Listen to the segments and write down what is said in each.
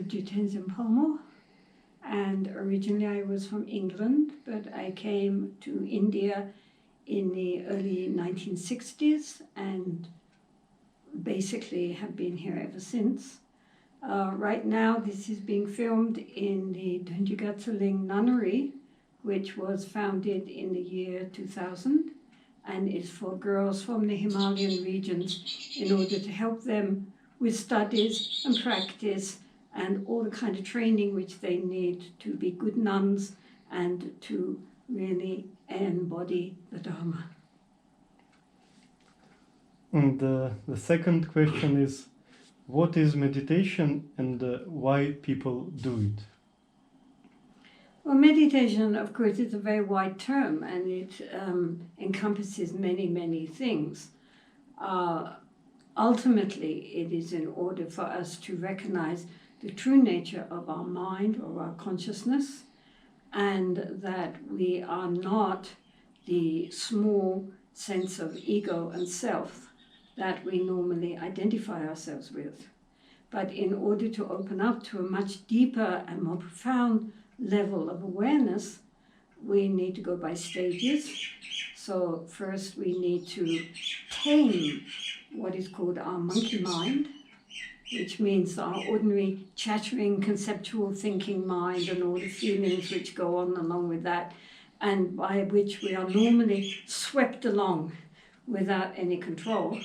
Jetsunma Tenzin Palmo, and originally I was from England, but I came to India in the early 1960s and basically have been here ever since. Right now this is being filmed in the Dönjügatsaling Nunnery, which was founded in the year 2000 and is for girls from the Himalayan regions in order to help them with studies and practice and all the kind of training which they need to be good nuns and to really embody the Dharma. And the second question is, what is meditation and why people do it? Well, meditation, of course, is a very wide term and it encompasses many, many things. Ultimately, it is in order for us to recognize the true nature of our mind or our consciousness, and that we are not the small sense of ego and self that we normally identify ourselves with. But in order to open up to a much deeper and more profound level of awareness, we need to go by stages. So first we need to tame what is called our monkey mind, which means our ordinary chattering, conceptual thinking mind and all the feelings which go on along with that, and by which we are normally swept along without any control.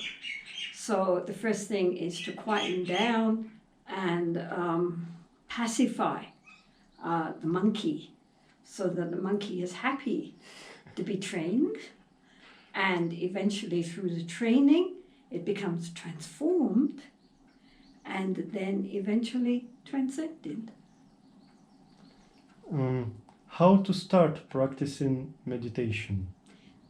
So the first thing is to quieten down and pacify the monkey so that the monkey is happy to be trained, and eventually through the training it becomes transformed and then eventually transcended. How to start practicing meditation?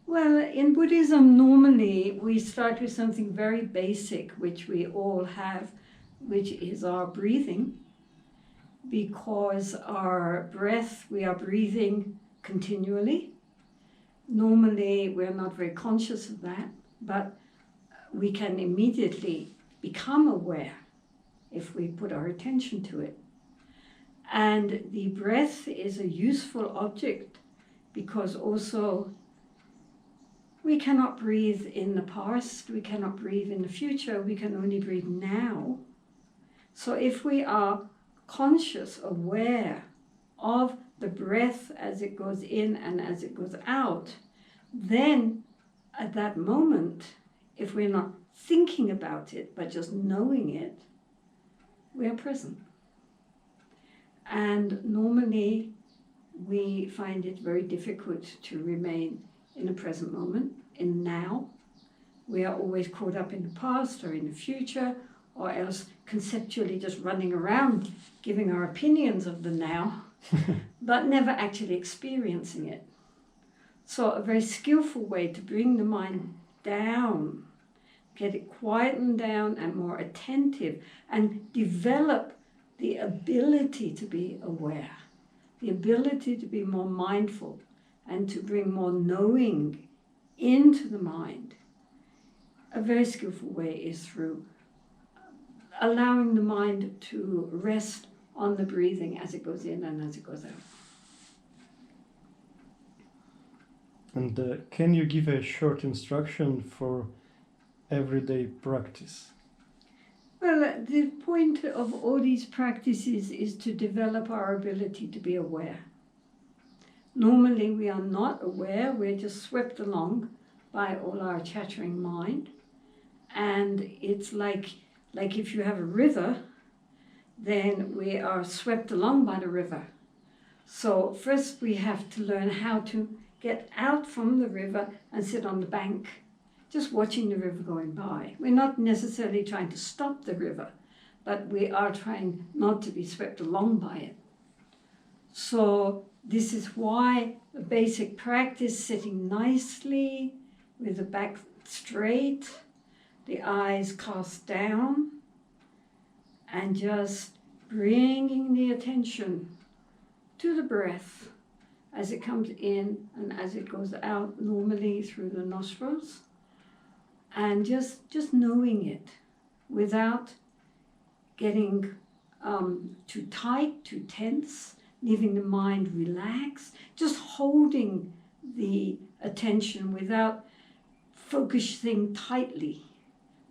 Well, in Buddhism, normally we start with something very basic, which we all have, which is our breathing. Because our breath, we are breathing continually. Normally, we're not very conscious of that, but we can immediately become aware if we put our attention to it. And the breath is a useful object because also we cannot breathe in the past, we cannot breathe in the future, we can only breathe now. So if we are conscious, aware of the breath as it goes in and as it goes out, then at that moment, if we're not thinking about it, but just knowing it, we are present. And normally we find it very difficult to remain in the present moment, in now. We are always caught up in the past or in the future, or else conceptually just running around giving our opinions of the now, but never actually experiencing it. So a very skillful way to bring the mind down, get it quietened down and more attentive, and develop the ability to be aware, the ability to be more mindful and to bring more knowing into the mind. A very skillful way is through allowing the mind to rest on the breathing as it goes in and as it goes out. And can you give a short instruction for everyday practice? Well, the point of all these practices is to develop our ability to be aware. Normally we are not aware, we're just swept along by all our chattering mind. And it's like if you have a river, then we are swept along by the river. So first we have to learn how to get out from the river and sit on the bank, just watching the river going by. We're not necessarily trying to stop the river, but we are trying not to be swept along by it. So this is why the basic practice, sitting nicely with the back straight, the eyes cast down, and just bringing the attention to the breath as it comes in and as it goes out, normally through the nostrils, and just knowing it without getting too tight, too tense, leaving the mind relaxed, just holding the attention without focusing tightly.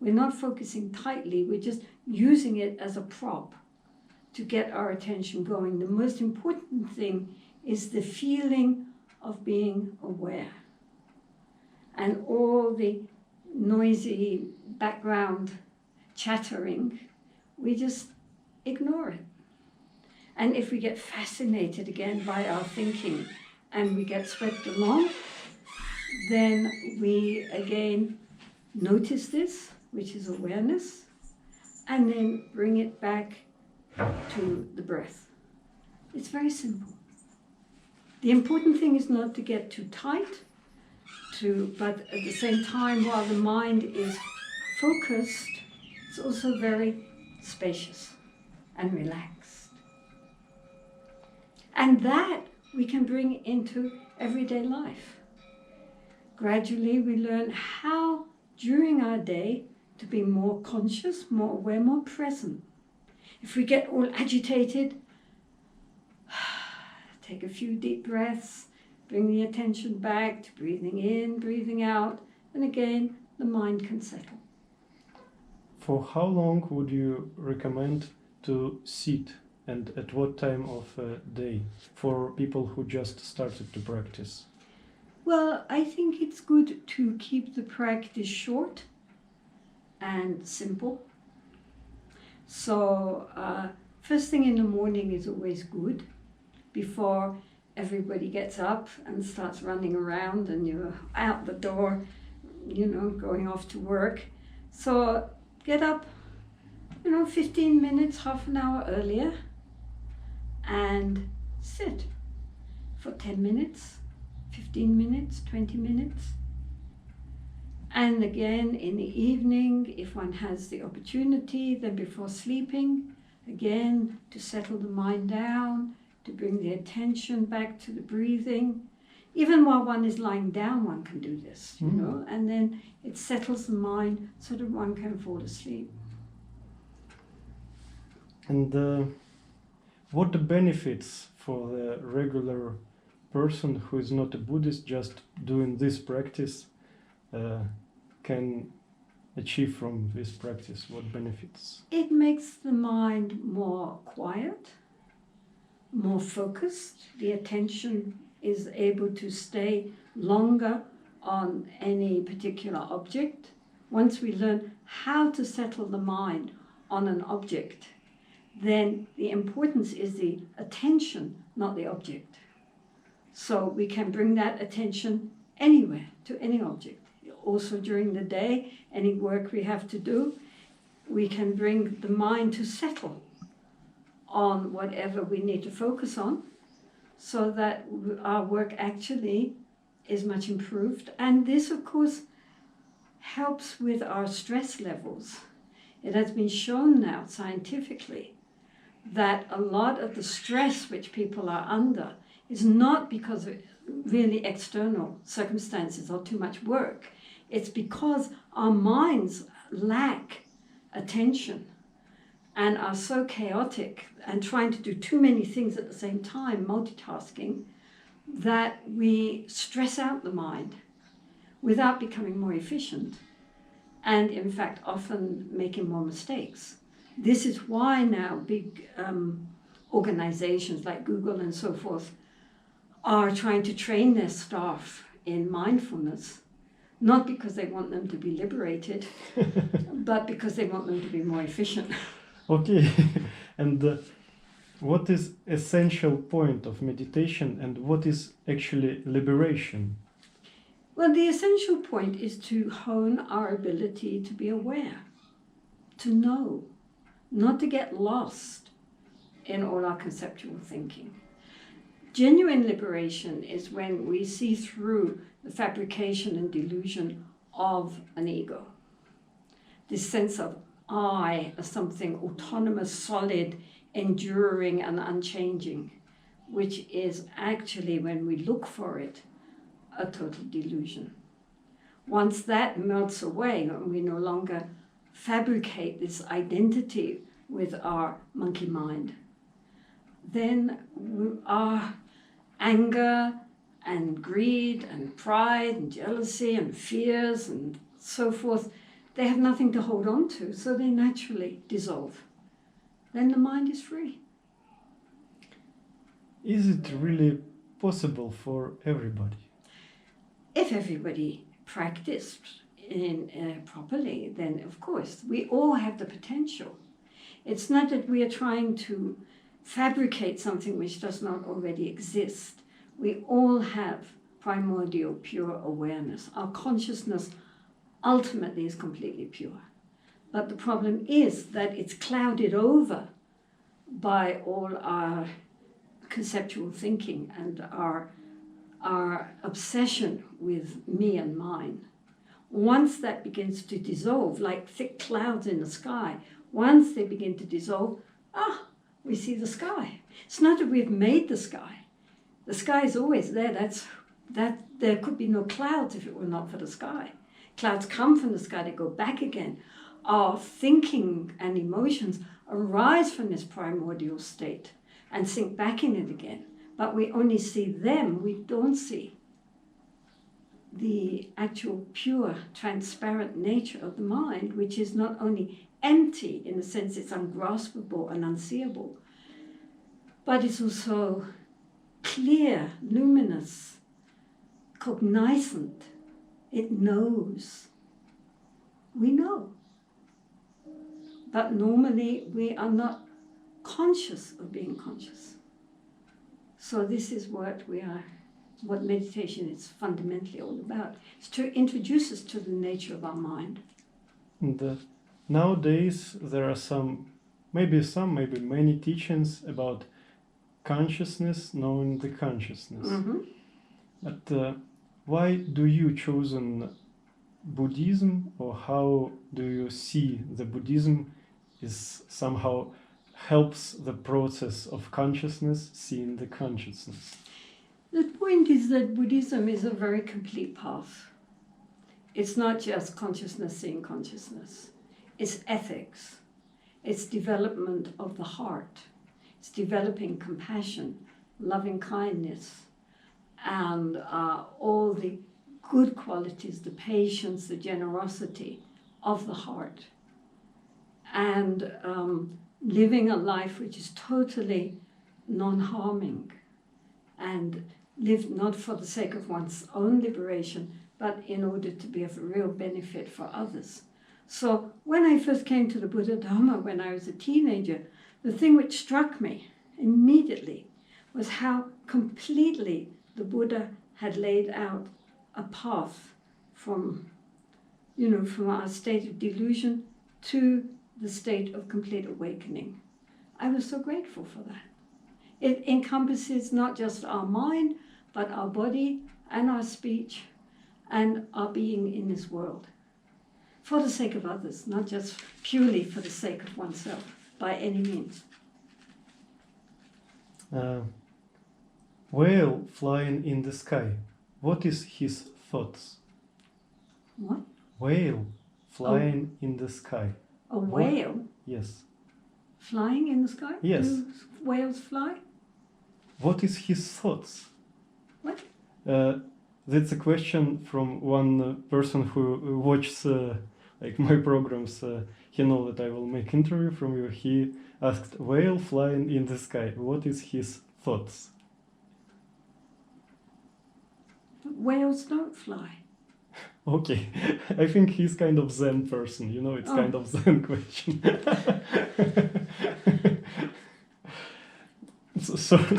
We're not focusing tightly, we're just using it as a prop to get our attention going. The most important thing is the feeling of being aware. And all the noisy background chattering, we just ignore it. And if we get fascinated again by our thinking and we get swept along, then we again notice this, which is awareness, and then bring it back to the breath. It's very simple. The important thing is not to get too tight, but at the same time, while the mind is focused, it's also very spacious and relaxed. And that we can bring into everyday life. Gradually, we learn how, during our day, to be more conscious, more aware, more present. If we get all agitated, take a few deep breaths, bring the attention back to breathing in, breathing out, and again, the mind can settle. For how long would you recommend to sit, and at what time of day for people who just started to practice? Well, I think it's good to keep the practice short and simple. So first thing in the morning is always good, before everybody gets up and starts running around and you're out the door, going off to work. So get up, 15 minutes, half an hour earlier, and sit for 10 minutes, 15 minutes, 20 minutes. And again in the evening, if one has the opportunity, then before sleeping, again to settle the mind down, to bring the attention back to the breathing. Even while one is lying down, one can do this, and then it settles the mind so that one can fall asleep. And what the benefits for the regular person who is not a Buddhist, just doing this practice, can achieve from this practice? What benefits? It makes the mind more quiet, more focused. The attention is able to stay longer on any particular object. Once we learn how to settle the mind on an object, then the importance is the attention, not the object. So we can bring that attention anywhere, to any object. Also during the day, any work we have to do, we can bring the mind to settle on whatever we need to focus on, so that our work actually is much improved. And this, of course, helps with our stress levels. It has been shown now scientifically that a lot of the stress which people are under is not because of really external circumstances or too much work. It's because our minds lack attention and are so chaotic and trying to do too many things at the same time, multitasking, that we stress out the mind without becoming more efficient, and in fact often making more mistakes. This is why now big organizations like Google and so forth are trying to train their staff in mindfulness, not because they want them to be liberated, but because they want them to be more efficient. Okay, and what is essential point of meditation, and what is actually liberation? Well, the essential point is to hone our ability to be aware, to know, not to get lost in all our conceptual thinking. Genuine liberation is when we see through the fabrication and delusion of an ego. This sense of I as something autonomous, solid, enduring and unchanging, which is actually, when we look for it, a total delusion. Once that melts away and we no longer fabricate this identity with our monkey mind, then our anger and greed and pride and jealousy and fears and so forth, they have nothing to hold on to, so they naturally dissolve. Then the mind is free. Is it really possible for everybody? If everybody practiced properly, then of course we all have the potential. It's not that we are trying to fabricate something which does not already exist. We all have primordial pure awareness. Our consciousness ultimately is completely pure. But the problem is that it's clouded over by all our conceptual thinking and our obsession with me and mine. Once that begins to dissolve, like thick clouds in the sky, once they begin to dissolve, we see the sky. It's not that we've made the sky. The sky is always there. There could be no clouds if it were not for the sky. Clouds come from the sky, they go back again. Our thinking and emotions arise from this primordial state and sink back in it again. But we only see them, we don't see the actual pure, transparent nature of the mind, which is not only empty in the sense it's ungraspable and unseeable, but it's also clear, luminous, cognizant. It knows. We know. But normally we are not conscious of being conscious. So this is what meditation is fundamentally all about. It's to introduce us to the nature of our mind. And nowadays there are maybe many teachings about consciousness, knowing the consciousness. Mm-hmm. But why do you choose Buddhism, or how do you see the Buddhism is somehow helps the process of consciousness, seeing the consciousness? The point is that Buddhism is a very complete path. It's not just consciousness seeing consciousness. It's ethics. It's development of the heart. It's developing compassion, loving kindness, and all the good qualities, the patience, the generosity of the heart. And living a life which is totally non-harming and lived not for the sake of one's own liberation, but in order to be of real benefit for others. So when I first came to the Buddha Dharma when I was a teenager, the thing which struck me immediately was how completely the Buddha had laid out a path from our state of delusion to the state of complete awakening. I was so grateful for that. It encompasses not just our mind, but our body and our speech and our being in this world. For the sake of others, not just purely for the sake of oneself, by any means. Whale flying in the sky. What is his thoughts? What? Whale flying in the sky. A whale? What? Yes. Flying in the sky? Yes. Do whales fly? What is his thoughts? What? That's a question from one person who watches my programs. He knows that I will make interview from you. He asked, whale flying in the sky. What is his thoughts? But whales don't fly. Okay, I think he's kind of Zen person. It's kind of Zen question.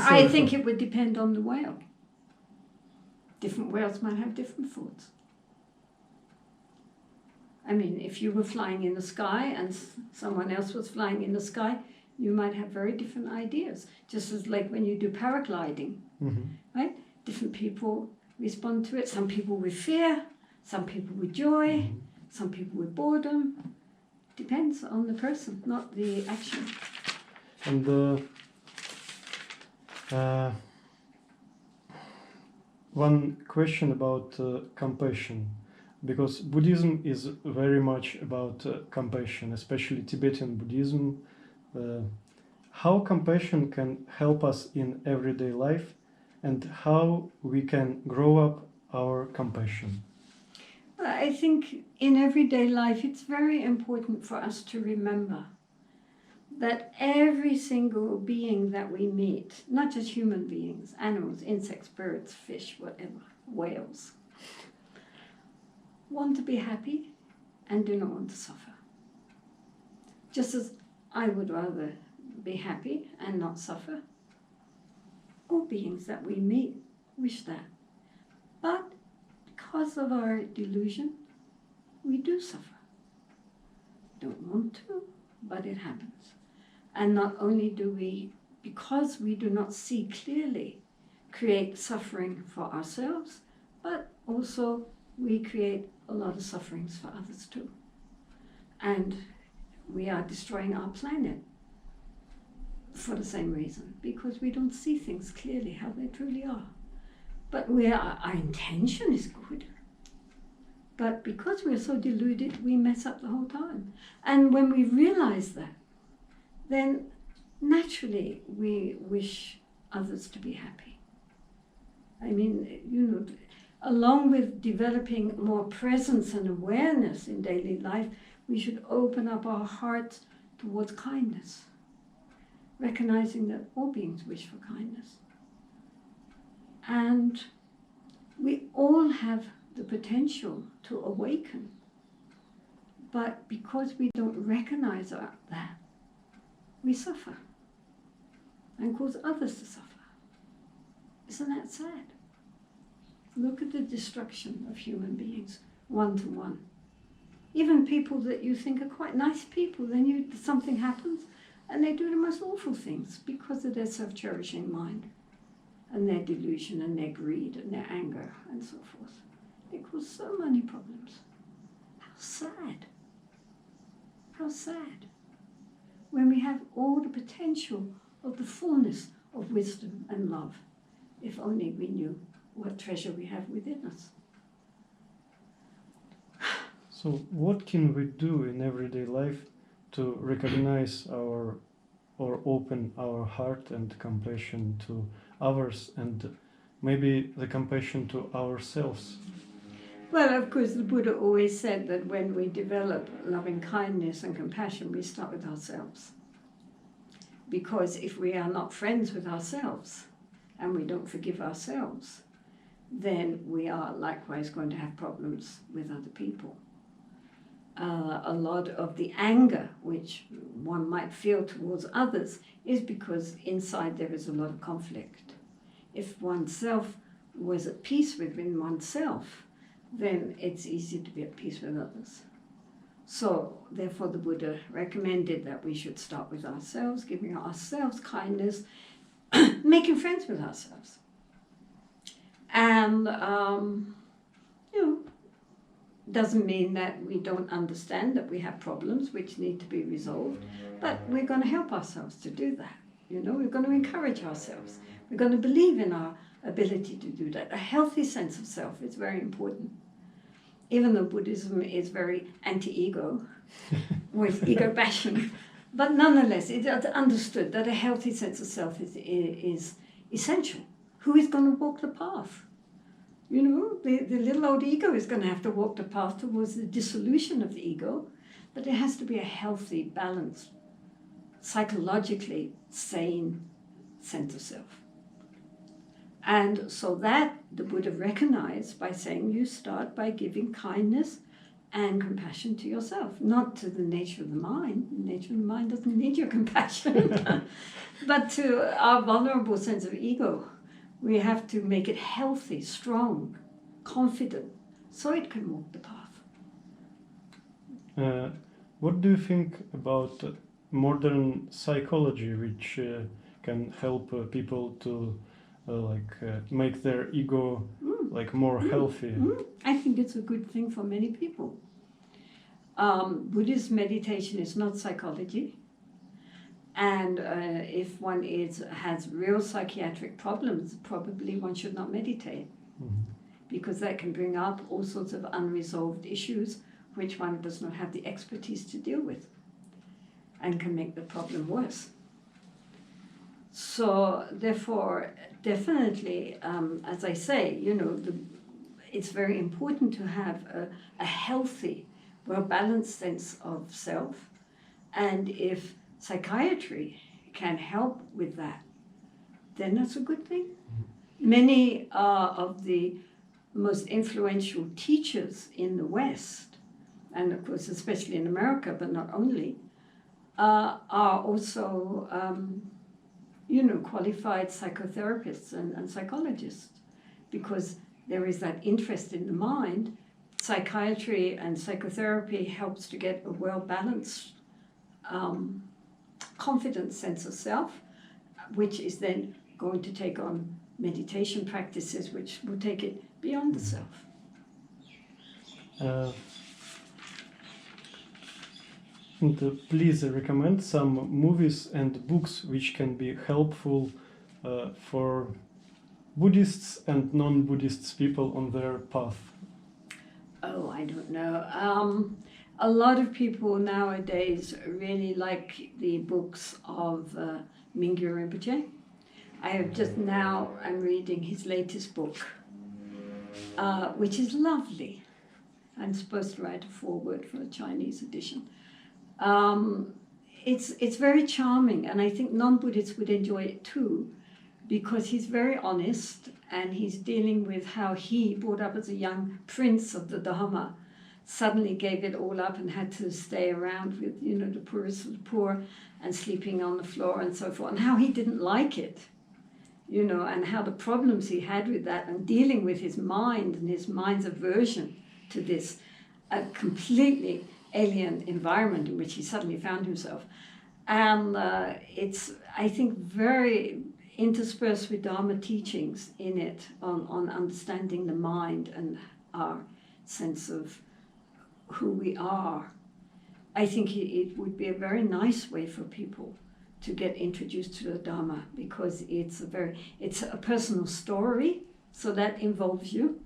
I think it would depend on the whale. Different whales might have different thoughts. I mean, if you were flying in the sky and someone else was flying in the sky, you might have very different ideas. Just as like when you do paragliding, right? Different people respond to it. Some people with fear, some people with joy, some people with boredom. Depends on the person, not the action. And one question about compassion, because Buddhism is very much about compassion, especially Tibetan Buddhism. how compassion can help us in everyday life and how we can grow up our compassion. I think in everyday life it's very important for us to remember that every single being that we meet, not just human beings, animals, insects, birds, fish, whatever, whales, want to be happy and do not want to suffer. Just as I would rather be happy and not suffer, all beings that we meet wish that. But because of our delusion, we do suffer. Don't want to, but it happens. And not only do we, because we do not see clearly, create suffering for ourselves, but also we create a lot of sufferings for others too. And we are destroying our planet for the same reason, because we don't see things clearly how they truly are. But our intention is good. But because we're so deluded, we mess up the whole time. And when we realize that, then naturally we wish others to be happy. I mean, along with developing more presence and awareness in daily life, we should open up our hearts towards kindness, recognizing that all beings wish for kindness. And we all have the potential to awaken, but because we don't recognize that, we suffer and cause others to suffer. Isn't that sad? Look at the destruction of human beings, one to one. Even people that you think are quite nice people, then something happens and they do the most awful things because of their self-cherishing mind and their delusion and their greed and their anger and so forth. They cause so many problems. How sad. How sad. When we have all the potential of the fullness of wisdom and love, if only we knew what treasure we have within us. So what can we do in everyday life to recognize or open our heart and compassion to others and maybe the compassion to ourselves? Well, of course, the Buddha always said that when we develop loving kindness and compassion, we start with ourselves. Because if we are not friends with ourselves and we don't forgive ourselves, then we are likewise going to have problems with other people. A lot of the anger which one might feel towards others is because inside there is a lot of conflict. If oneself was at peace within oneself, then it's easy to be at peace with others. So, therefore, the Buddha recommended that we should start with ourselves, giving ourselves kindness, making friends with ourselves. And, doesn't mean that we don't understand that we have problems which need to be resolved, but we're going to help ourselves to do that. We're going to encourage ourselves. We're going to believe in our ability to do that. A healthy sense of self is very important. Even though Buddhism is very anti-ego, with ego bashing, but nonetheless, it's understood that a healthy sense of self is essential. Who is going to walk the path? The little old ego is going to have to walk the path towards the dissolution of the ego, but there has to be a healthy, balanced, psychologically sane sense of self. And so that the Buddha recognized by saying you start by giving kindness and compassion to yourself, not to the nature of the mind. The nature of the mind doesn't need your compassion, but to our vulnerable sense of ego. We have to make it healthy, strong, confident, so it can walk the path. What do you think about modern psychology, which can help people to make their ego more healthy? I think it's a good thing for many people. Buddhist meditation is not psychology. And if one has real psychiatric problems, probably one should not meditate, because that can bring up all sorts of unresolved issues which one does not have the expertise to deal with. and can make the problem worse. So therefore, definitely, as I say, it's very important to have a healthy, well-balanced sense of self. And if psychiatry can help with that, then that's a good thing. Many of the most influential teachers in the West, and of course especially in America, but not only, are also qualified psychotherapists and psychologists, because there is that interest in the mind. Psychiatry and psychotherapy helps to get a well-balanced, confident sense of self, which is then going to take on meditation practices which will take it beyond the self. Please recommend some movies and books which can be helpful for Buddhists and non-Buddhists people on their path. Oh, I don't know. A lot of people nowadays really like the books of Mingyur Rinpoche. I'm reading his latest book, which is lovely. I'm supposed to write a foreword for a Chinese edition. It's very charming, and I think non-Buddhists would enjoy it too, because he's very honest, and he's dealing with how he, brought up as a young prince of the Dharma, suddenly gave it all up and had to stay around with, the poorest of the poor and sleeping on the floor and so forth, and how he didn't like it, and how the problems he had with that, and dealing with his mind and his mind's aversion to this completely alien environment in which he suddenly found himself. And it's, I think, very interspersed with Dharma teachings in it on understanding the mind and our sense of who we are. I think it would be a very nice way for people to get introduced to the Dharma, because it's a personal story, so that involves you,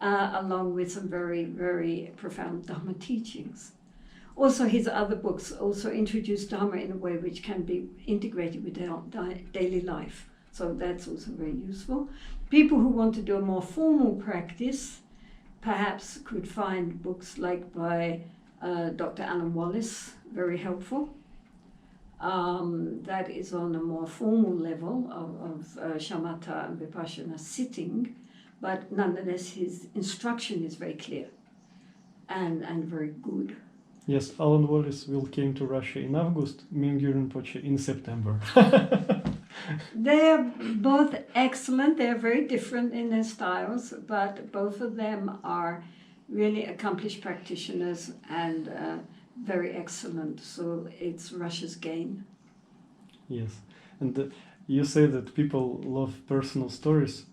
along with some very, very profound Dharma teachings. Also, his other books also introduce Dharma in a way which can be integrated with their daily life. So that's also very useful. People who want to do a more formal practice perhaps could find books like by Dr. Alan Wallace, very helpful. That is on a more formal level of shamatha and vipassana sitting, but nonetheless his instruction is very clear and very good. Yes, Alan Wallace will came to Russia in August, Mingyur Rinpoche in September. They're both excellent. They're very different in their styles, but both of them are really accomplished practitioners and very excellent. So it's Russia's gain. Yes, and you say that people love personal stories.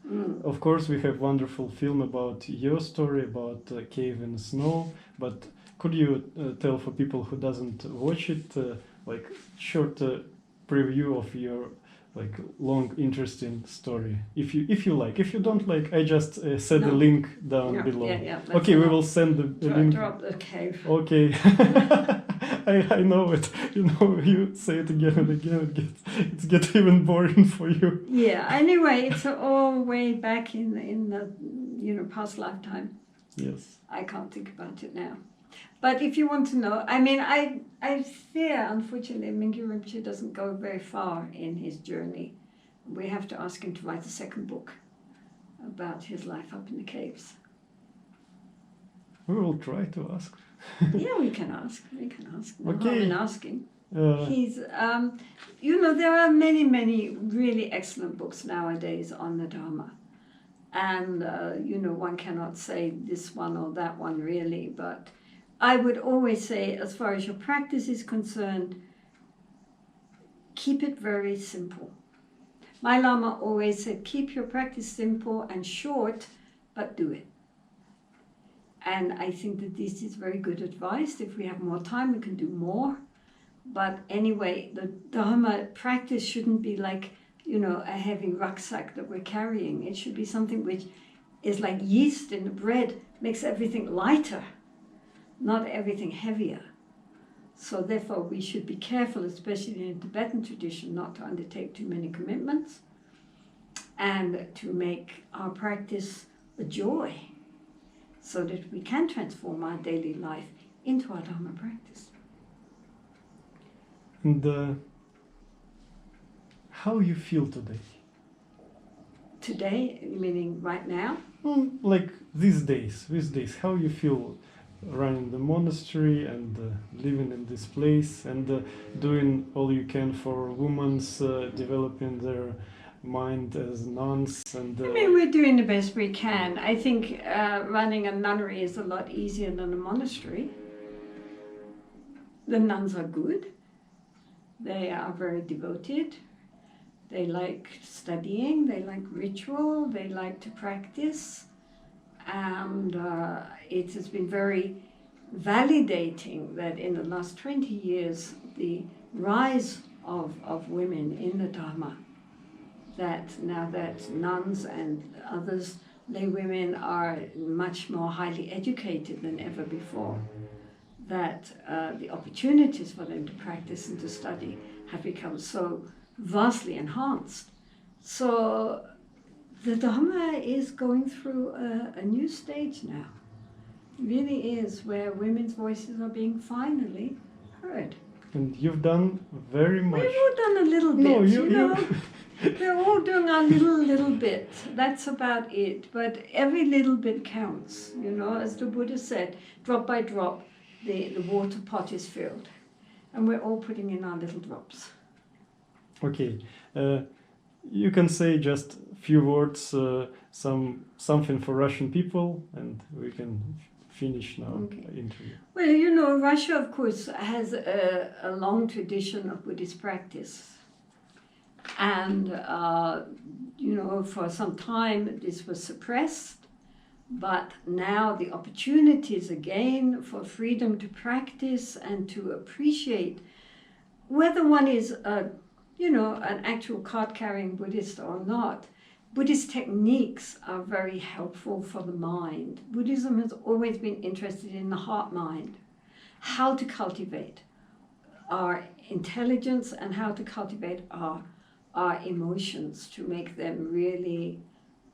Of course, we have wonderful film about your story, about Cave in the Snow, but could you tell for people who doesn't watch it, like short preview of your long interesting story, if you like. If you don't like, I just set the link down below. Okay, we will send the link. Drop the cave. Okay. I know it. You say it again and again. It's get even boring for you. Yeah. Anyway, it's all way back in the past lifetime. Yes. I can't think about it now. But if you want to know, I fear, unfortunately, Mingyur Rinpoche doesn't go very far in his journey. We have to ask him to write a second book about his life up in the caves. We will try to ask. Yeah, we can ask. No Okay. harm in asking. He's, there are many, many really excellent books nowadays on the Dharma. And, one cannot say this one or that one really, but I would always say, as far as your practice is concerned, keep it very simple. My Lama always said, keep your practice simple and short, but do it. And I think that this is very good advice. If we have more time, we can do more. But anyway, the Dharma practice shouldn't be like, a heavy rucksack that we're carrying. It should be something which is like yeast in the bread, makes everything lighter, not everything heavier. So therefore we should be careful, especially in the Tibetan tradition, not to undertake too many commitments and to make our practice a joy so that we can transform our daily life into our Dharma practice. And how you feel today? Today, meaning right now? Like these days, how you feel running the monastery and living in this place and doing all you can for women's developing their mind as nuns and I mean, we're doing the best we can. I think running a nunnery is a lot easier than a monastery. The nuns are good. They are very devoted. They like studying, they like ritual, they like to practice. And it has been very validating that in the last 20 years, the rise of women in the Dharma, that now that nuns and others, lay women are much more highly educated than ever before, that the opportunities for them to practice and to study have become so vastly enhanced. So the Dharma is going through a new stage now. It really is, where women's voices are being finally heard. And you've done very much. We've all done a little bit, No, you know. We're all doing our little bit. That's about it. But every little bit counts, you know. As the Buddha said, drop by drop, the water pot is filled. And we're all putting in our little drops. Okay, you can say just a few words, something for Russian people, and we can finish now interview. Well, you know, Russia, of course, has a long tradition of Buddhist practice. And, you know, for some time this was suppressed, but now the opportunities again for freedom to practice and to appreciate whether one is you know, an actual card-carrying Buddhist or not, Buddhist techniques are very helpful for the mind. Buddhism has always been interested in the heart-mind, how to cultivate our intelligence and how to cultivate our emotions to make them really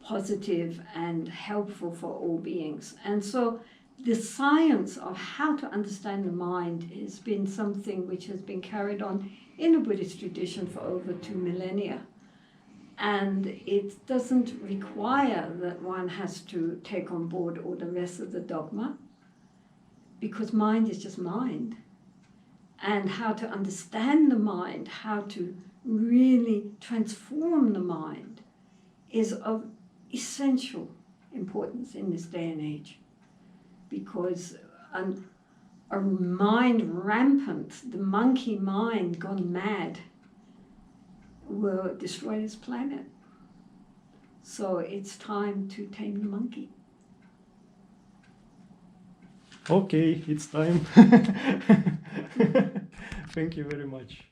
positive and helpful for all beings. And so the science of how to understand the mind has been something which has been carried on in a Buddhist tradition for over 2 millennia. And it doesn't require that one has to take on board all the rest of the dogma, because mind is just mind. And how to understand the mind, how to really transform the mind, is of essential importance in this day and age. Because a mind rampant, the monkey mind gone mad, will destroy this planet. So it's time to tame the monkey. Okay, it's time. Thank you very much.